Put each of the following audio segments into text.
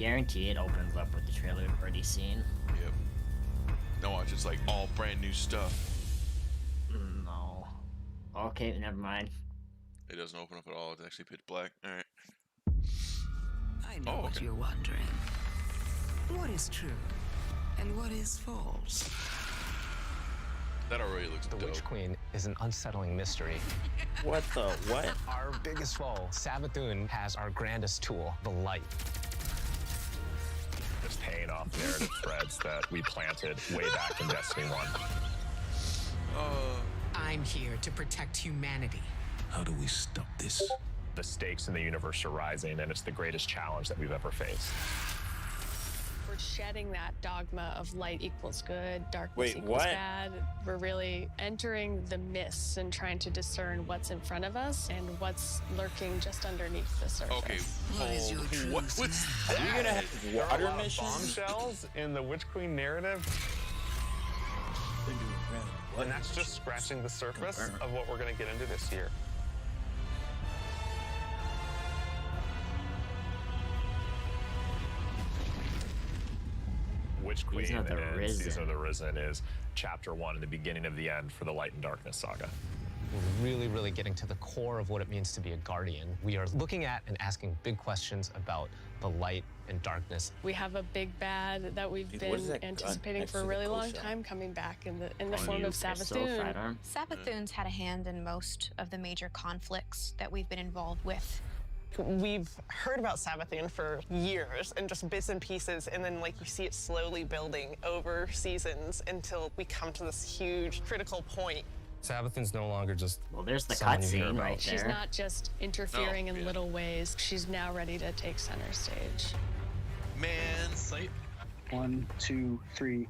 Guarantee it opens up with the trailer we've already seen. Yep. No, it's just like all brand new stuff. No. Okay, never mind. It doesn't open up at all. It's actually pitch black. All right. I know what you're wondering. What is true and what is false? That already looks The dope. Witch Queen is an unsettling mystery. What the what? Our biggest foe, Savathun, has our grandest tool, the light. It's paying off narrative threads that we planted way back in Destiny 1. I'm here to protect humanity. How do we stop this? The stakes in the universe are rising, and it's the greatest challenge that we've ever faced. We're shedding that dogma of light equals good, darkness equals what? bad. We're really entering the mists and trying to discern what's in front of us and what's lurking just underneath the surface. Okay, What is your truth? what was Are that? you gonna have water missions? Bombshells in the Witch Queen narrative, and that's just scratching the surface of what we're going to get into this year. Witch Queen Season of the and Risen. Season of the Risen is chapter 1 and the beginning of the end for the Light and Darkness saga. We're really getting to the core of what it means to be a guardian. We are looking at and asking big questions about the light and darkness. We have a big bad that we've Dude, what is been that gun anticipating next for a to the really long close up? time coming back in the New form of pistol, Savathun. sidearm. Savathun's had a hand in most of the major conflicts that we've been involved with. We've heard about Savathun for years and just bits and pieces, and then like you see it slowly building over seasons until we come to this huge critical point. Savathun's no longer just Well, there's the someone you hear cutscene about. right there. She's not just interfering No, in yeah. little ways. She's now ready to take center stage. Man, 1, 2, 3.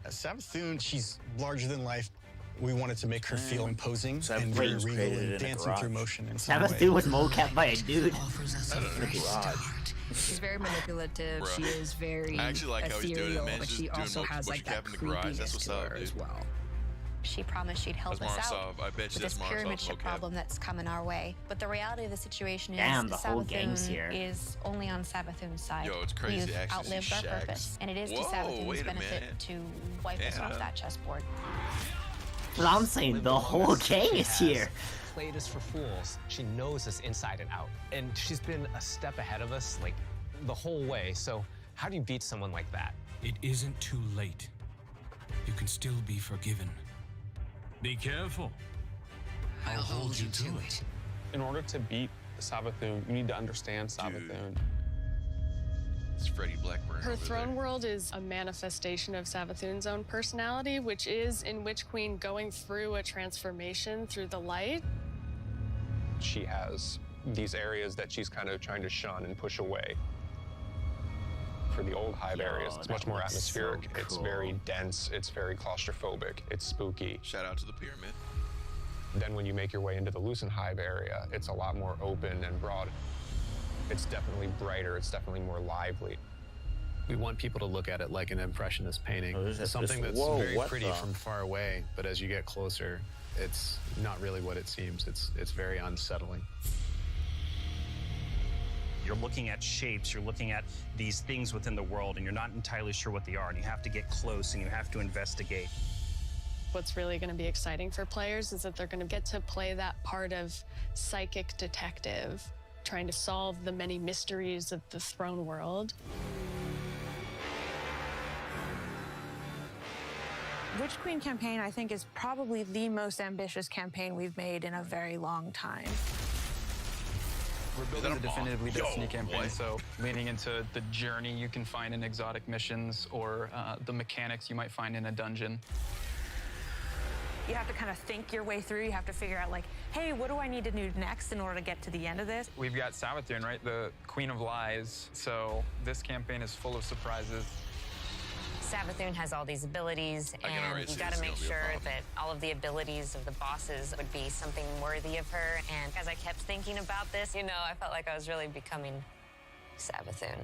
Savathun, she's larger than life. We wanted to make her feel imposing Savathun and very was regal created in and a dancing through garage. motion in some Savathun way. was mocap by a dude. Offers us a fresh garage. start. She's very manipulative. Bruh. She is very I actually like how he's doing it, ethereal, man. but He's she just also doing has what like you have that in the garage. That's creepiness what's to up, her as dude. well. She promised she'd help That's us out Marsov. I bet you with that's this pyramid Marsov's ship mocap. problem that's coming our way. But the reality of the situation Damn, is the whole gang's Savathun here. is only on Savathun's side. Yo, it's crazy. We've Actually, outlived our shags. purpose, and it is to Whoa, Savathun's wait a benefit minute. to wipe us Yeah. off that chessboard. But I'm saying the whole gang She is has here. Played us for fools. She knows us inside and out. And she's been a step ahead of us, like, the whole way. So how do you beat someone like that? It isn't too late. You can still be forgiven. Be careful. I'll hold you to it. In order to beat Savathun, you need to understand Savathun. It's Freddie Blackburn. Her over throne there. world is a manifestation of Savathun's own personality, which is in Witch Queen going through a transformation through the light. She has these areas that she's kind of trying to shun and push away. For the old hive Yo, areas, it's that much more looks so atmospheric. It's cool. very dense. It's very claustrophobic. It's spooky. Shout out to the pyramid. Then when you make your way into the Lucent Hive area, it's a lot more open and broad. It's definitely brighter. It's definitely more lively. We want people to look at it like an impressionist painting. Oh, there's a Something that's whoa, very what pretty the? from far away, but as you get closer, it's not really what it seems. It's very unsettling. You're looking at shapes, you're looking at these things within the world, and you're not entirely sure what they are, and you have to get close and you have to investigate. What's really going to be exciting for players is that they're going to get to play that part of psychic detective, trying to solve the many mysteries of the throne world. Witch Queen campaign, I think, is probably the most ambitious campaign we've made in a very long time. We're building the definitively Destiny campaign, so leaning into the journey you can find in exotic missions or the mechanics you might find in a dungeon. You have to kind of think your way through. You have to figure out, like, hey, what do I need to do next in order to get to the end of this? We've got Savathun, right? The Queen of Lies. So this campaign is full of surprises. Savathun has all these abilities, I can already and you see got this to make gonna be a sure problem. that all of the abilities of the bosses would be something worthy of her. And as I kept thinking about this, you know, I felt like I was really becoming Savathun.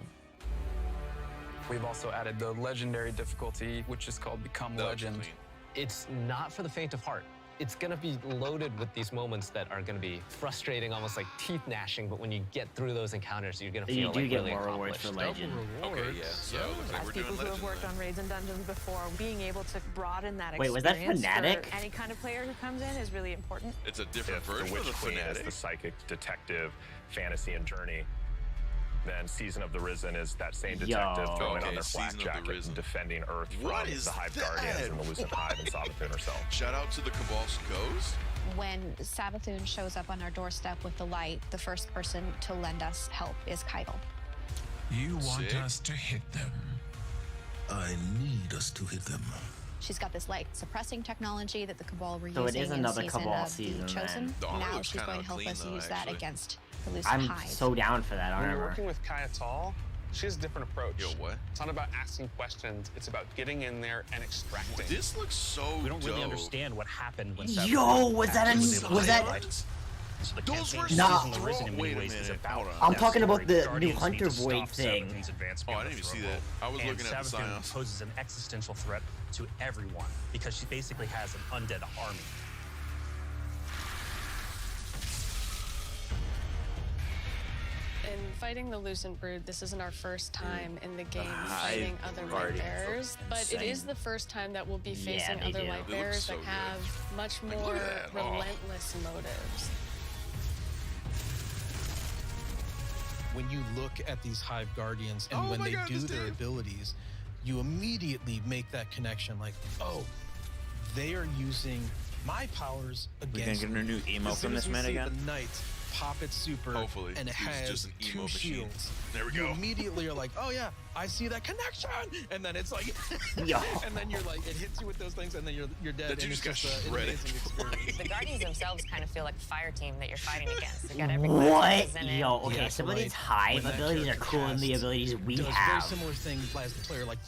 We've also added the legendary difficulty, which is called Become That was Legend. clean. It's not for the faint of heart. It's gonna be loaded with these moments that are gonna be frustrating, almost like teeth gnashing, but when you get through those encounters, you're gonna feel like really accomplished. Okay, yeah. So it looks like As we're people doing who have Legend worked then. on raids and dungeons before, being able to broaden that Wait, was that experience Fnatic? for any kind of player who comes in is really important. It's a different If version the of Witch the Queen is Fnatic. the psychic, detective, fantasy, and journey, then Season of the Risen is that same detective throwing Okay, on their flak Season of the jacket Risen. and defending Earth What from is the Hive that? Guardians and the Lucent Hive and Savathun herself. Shout out to the Cabal's Ghost. When Savathun shows up on our doorstep with the light, the first person to lend us help is Keitel. You want Sick. us to hit them. I need us to hit them. She's got this light suppressing technology that the Cabal were So it using is in another season Cabal of season, the Chosen. then. The armor Now looks she's going to kinda help clean, us though, use that actually. against the Lucent I'm Hive. so down for that When you're armor. working with Keitel, she has a different approach. Yo, what? It's not about asking questions. It's about getting in there and extracting. This looks so We don't really dope. understand what happened when Yo, was that actually a- able to was that- highlight. So the Those campaign were of Nah. Season of the Risen in many Wait a ways is minute, about hold on. I'm that talking about story. the Guardians Hunter need to Void stop thing. Savathun's advance Oh, I beyond didn't the even see throne that. I was and looking at the Savathun signs. poses an existential threat to everyone because she basically has an undead army. In fighting the Lucent Brood, this isn't our first time in the game Hive fighting other Guardians Lightbearers, look but it is insane. the first time that we'll be Yeah, facing they other do. They look Lightbearers so that good. have much Like, more look at that. Oh. relentless motives. When you look at these Hive Guardians and Oh when my they God, do this their dude. abilities, you immediately make that connection like, oh, they are using my powers We gonna against get a new emo As soon from as this we man see again? the knight pop its super Hopefully. and it It's has just an emo two machine. shields. There we You go. immediately are like, oh yeah, I see that connection, and then it's like, Yo. and then you're like, it hits you with those things, and then you're dead. That dude and just it's got just an shredded. amazing experience. The Guardians themselves kind of feel like a fire team that you're fighting against. They've got every class What? represented. Yo, okay, Yeah, some of right. these Hive When that abilities are character cooler than the casts, abilities we does very have. similar thing as the player, like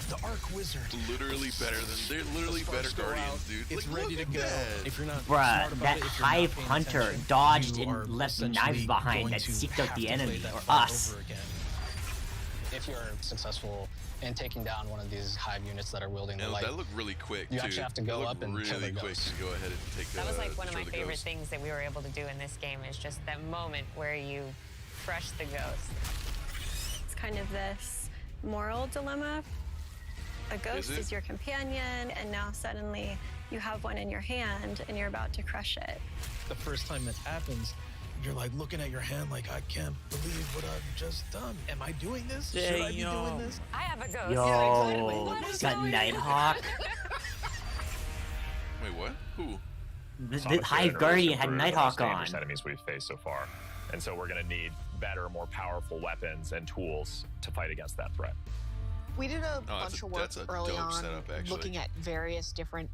the Arc Wizard. Literally better than they're literally The better sparks go Guardians, out, dude. It's Like, ready look to at go. that. If you're not Bruh, smart about that it, if you're not Hive paying Hunter attention, dodged you are and left essentially knives behind going that to seeked out have the to play enemy, that or fight us. over again. If you're successful in taking down one of these Hive units that are wielding the And light, that looked really quick, you too. actually have to It go looked up and kill really the quick ghost. to go ahead and take That was like one of my destroy the favorite ghost. things that we were able to do in this game is just that moment where you crush the ghost. It's kind of this moral dilemma. A ghost it? is your companion, and now suddenly you have one in your hand and you're about to crush it. The first time it happens, you're like looking at your hand like, I can't believe what I've just done. Am I doing this? Should I be doing this? I have a ghost. Yo, got Nighthawk. Wait, what? Who? The Sonic Hive Generator Guardian is had the Nighthawk most dangerous on. enemies we've faced so far. And so we're going to need better, more powerful weapons and tools to fight against that threat. We did a Oh, bunch of work that's a early dope on setup, actually. looking at various different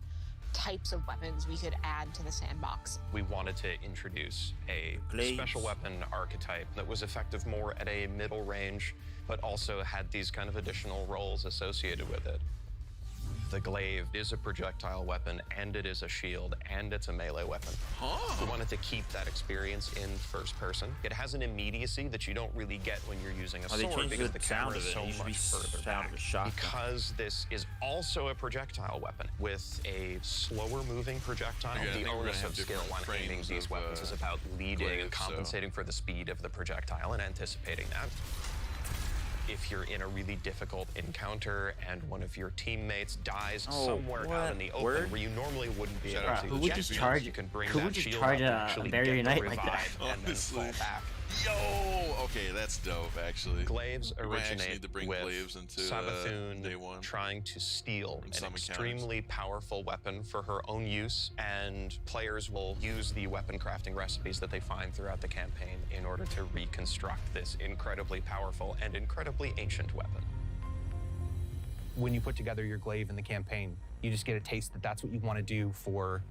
types of weapons we could add to the sandbox. We wanted to introduce a Glaives. special weapon archetype that was effective more at a middle range, but also had these kind of additional roles associated with it. The glaive is a projectile weapon, and it is a shield, and it's a melee weapon. We wanted to keep that experience in first person. It has an immediacy that you don't really get when you're using a Oh, they sword changed because the the sound camera of is it. so It used to be much further sound back. of a shotgun. Because this is also a projectile weapon with a slower moving projectile. Yeah, I The think we're gonna onus have of skill different when aiming frames these of, weapons is about leading and glaives, so- compensating for the speed of the projectile and anticipating that. If you're in a really difficult encounter and one of your teammates dies Oh, somewhere out what? in the open Word? where you normally wouldn't be Shout able out to to Who the would eject just them, charge? you can bring Who that would just shield charge up and a actually barrier get the knight like that? revive and then fall Honestly. back. Yo, okay, that's dope, actually. Glaives We might actually originate need to bring with glaives into Savathun day one. trying to steal In an some extremely powerful weapon for her own use, and players will use the weapon crafting recipes that they find throughout the campaign in order to reconstruct this incredibly powerful and incredibly ancient weapon. When you put together your glaive in the campaign, you just get a taste that that's what you want to do for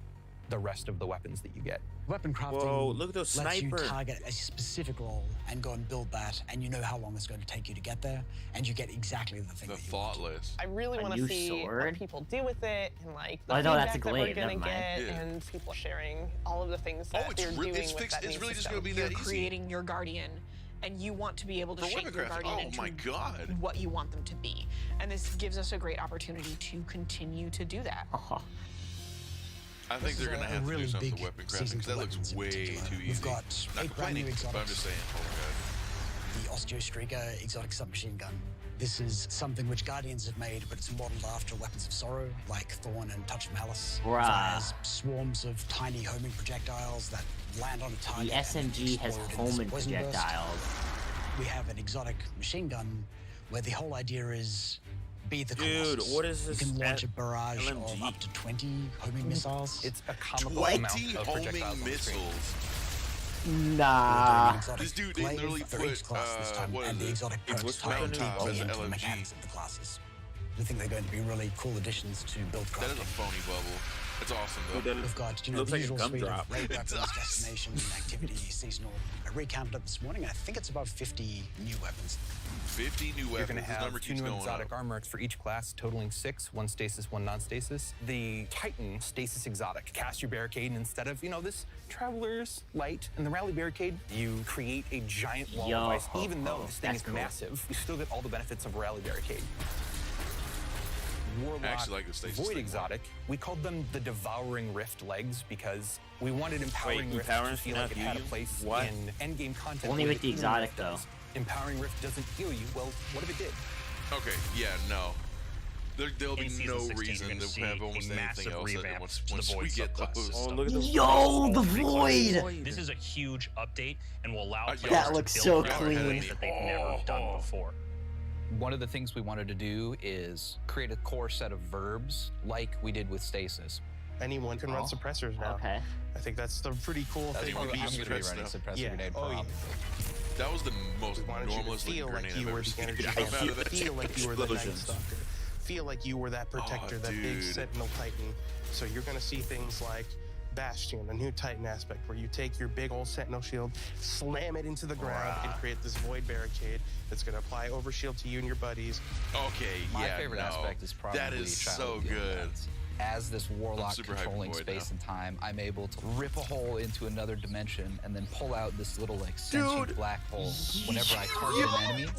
the rest of the weapons that you get. Weapon crafting Whoa, look at those lets sniper. you target a specific role and go and build that, and you know how long it's going to take you to get there, and you get exactly the thing The that you want. thoughtless. I really A want to new see what sword? people do with it and like the Oh, no, that's a feedback that glaive, we're gonna never mind. get Yeah. and people sharing all of the things that it's they're re- doing it's with fixed- that it's new really just system. gonna be You're that easy. creating your guardian and you want to be able to For shape weapon your crafting. guardian Oh into my god. what you want them to be. And this gives us a great opportunity to continue to do that. I think they're gonna have to do something with the weapon crafting because that looks way too easy. We've got Not 8 brand new complaining, but I'm just exotics. saying. Oh The Osteostriga exotic submachine gun. This is something which Guardians have made, but it's modeled after weapons of sorrow, like Thorn and Touch of Malice. Bruh. Fires swarms of tiny homing projectiles that land on a target. The SMG has homing projectiles. We have an exotic machine gun where the whole idea is be the Dude, Colossus. what is this? You can launch a barrage of LMG? up to 20 homing missiles. It's a comical 20 amount of projectiles homing on the screen. missiles. Nah. This dude, they literally for each put, class this time, what and is the it? exotic It's perks tie into mountaintop as an the LMG. mechanics of the classes. I think they're going to be really cool additions to build crafting. That is a phony bubble. It's awesome though. We've got, looks the like a usual suite gumdrop. of raid It weapons, does. destination, activity, seasonal. I recounted it this morning, and I think it's about 50 new weapons. 50 new You're weapons. going to This have number 2 keeps new going exotic up. armors for each class, totaling 6, 1 stasis, 1 non-stasis. The Titan stasis exotic. Cast your barricade, and instead of, this Traveler's Light and the Rally Barricade, you create a giant wall of ice. Even though this thing that's is cool. massive, you still get all the benefits of a Rally Barricade. Warlock I actually like the stasis Void thing more. exotic. We called them the Devouring Rift legs because we wanted Empowering Rift to Empowering feel cannot like it heal had a you? place What? in endgame content. Only where with the healing exotic, Rift though. does. Empowering Rift doesn't heal you. Well, what if it did? Okay, yeah, no. There'll be In season no 16, reason you're gonna to see have a almost massive anything else revamp once to the we Void get subclass those. system. look at the Yo, the Void! This is a huge update and will allow That players to looks build so crafts in clean. ways that they've never done before. One of the things we wanted to do is create a core set of verbs like we did with stasis. Anyone can run suppressors now. Okay. I think that's the pretty cool thing. I'm to be going to be suppressed running now. suppressor Yeah. grenade Oh, yeah. probably. That was the most We wanted you to normalest feel looking like grenade you I've were ever the seen. energy Out vampire. of that Feel like you were the Night explosions. Stalker. Feel like you were that protector, that big dude. Sentinel Titan. So you're going to see things like Bastion, a new Titan aspect, where you take your big old Sentinel shield, slam it into the ground, and create this void barricade that's going to apply overshield to you and your buddies. Okay, My yeah, favorite no. aspect is probably that is Child so of the good. Elements. As this warlock super hyped controlling for Void space now. and time, I'm able to rip a hole into another dimension and then pull out this little sentient black hole. Whenever I target an enemy,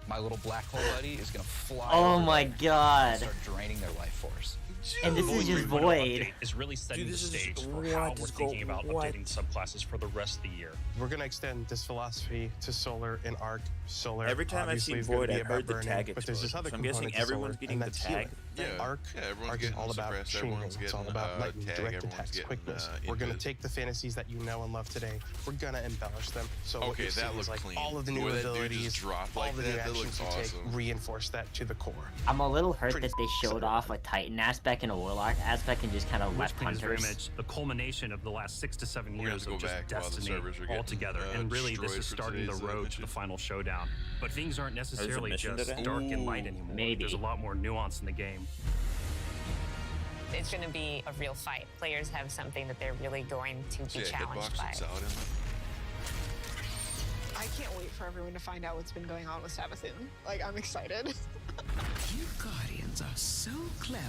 my little black hole buddy is gonna fly. Oh over my them god. and start draining their life force. And this is just Void Void. is really setting Dude, the this is stage for what how is we're thinking about what? updating subclasses for the rest of the year. We're going to extend this philosophy to Solar and Arc. Solar, Every time I've obviously, seen is gonna Void, be I've about heard the burning, tag but there's this other explosion. So I'm guessing component to everyone's Solar, getting and the that's tag. healing. Yeah, Arc, everyone's Arc is getting all about suppressed, shooting. everyone's It's all getting, about lightning, tag, direct everyone's attacks, getting, quickness. We're going to invis. take the fantasies that you know and love today. We're going to embellish them. So what Okay, you see that is looks like clean. all of the The new way that dude abilities, just dropped all like the new that, that actions looks you take, awesome. reinforce that to the core. I'm a little hurt that they showed off a Titan aspect and a Warlock aspect and just kind of left Witch is very Hunters. much the culmination of the last 6 to 7 We're gonna years have to of go just back while the Destiny servers are getting, altogether. And really, this destroyed is for starting the today's road to mission. the final showdown. But things aren't necessarily mission just today? dark and light Ooh, anymore. maybe. There's a lot more nuance in the game. It's going to be a real fight. Players have something that they're really going to be Yeah, challenged hitbox by. and solid in I can't wait for everyone to find out what's been going on with Sabathun. Like, I'm excited. You Guardians are so clever.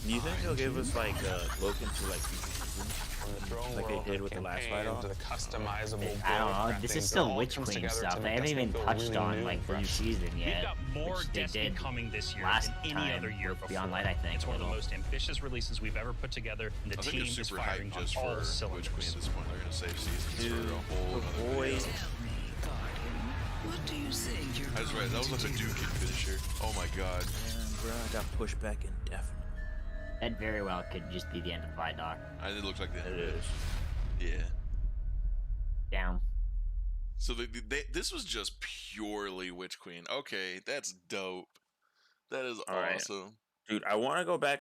Do you think they'll give us like look into like future seasons, like they did with the last fight off? The customizable. I don't know. This is still all Witch comes Queen together to stuff. make They haven't Destiny even feel touched really on new like and the new fresh. season We've yet. got more which they Destiny did coming this year last than any time other year with before. Beyond Light, I think. It's one of the a little. most ambitious releases we've ever put together, and the I think team they're is super firing hyped on just all for Witch cylinders. Queen at this point. They're gonna save seasons Dude, for a whole the other Void. video. Tell me, Guardian, what do you think you're I was right. That was like a going to Duke do? finisher. Oh my god. Man, bro, I got pushed back indefinitely. That very well could just be the end of Vidoc. It looks like the end It of it. is. Yeah. Down. So this was just purely Witch Queen. Okay, that's dope. That is All right. awesome. Dude, I want to go back